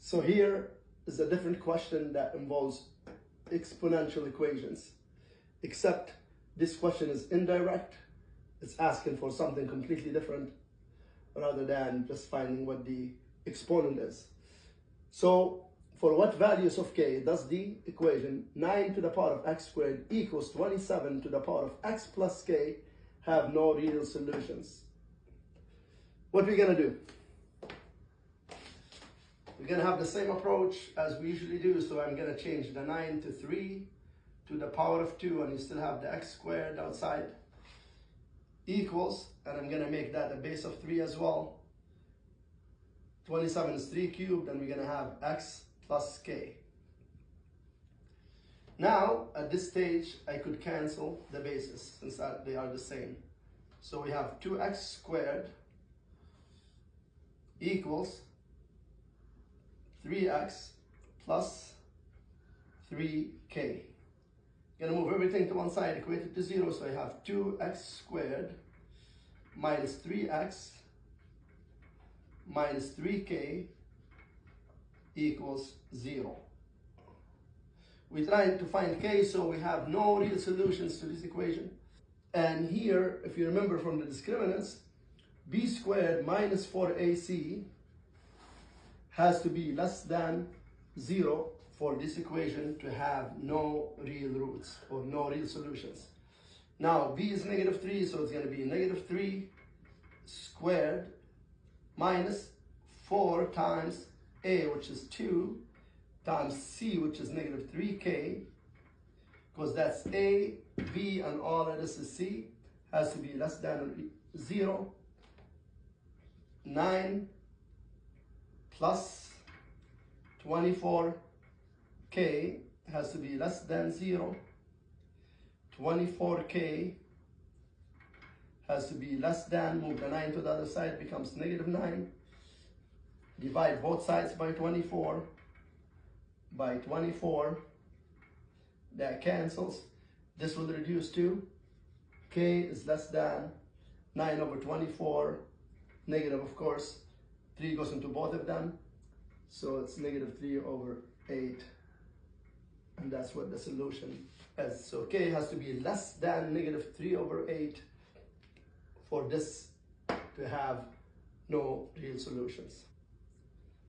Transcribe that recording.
So here is a different question that involves exponential equations, except this question is indirect. It's asking for something completely different rather than just finding what the exponent is. So for what values of k does the equation 9 to the power of x squared equals 27 to the power of x plus k have no real solutions? What we're going to do? We're going to have the same approach as we usually do. So I'm going to change the 9 to 3 to the power of 2, and you still have the x squared outside, equals, and I'm going to make that a base of 3 as well. 27 is 3 cubed, and we're going to have x plus k. Now, at this stage, I could cancel the bases since they are the same. So we have 2x squared equals 3x plus 3k. Gonna move everything to one side, equate it to 0, so I have 2x squared minus 3x minus 3k equals 0. We're trying to find k, so we have no real solutions to this equation. And here, if you remember from the discriminants, b squared minus 4ac has to be less than 0 for this equation to have no real roots or no real solutions. Now, b is negative 3, so it's going to be negative 3 squared minus 4 times a, which is 2, times c, which is negative 3k, because that's a, b, and all of this is c, has to be less than 0. 9 plus 24k has to be less than 0. 24k has to be less than, move the 9 to the other side, becomes negative 9. Divide both sides by 24. By 24, that cancels. This will reduce to k is less than 9 over 24, negative of course, 3 goes into both of them, so it's negative 3 over 8, and that's what the solution is. So k has to be less than negative 3 over 8 for this to have no real solutions.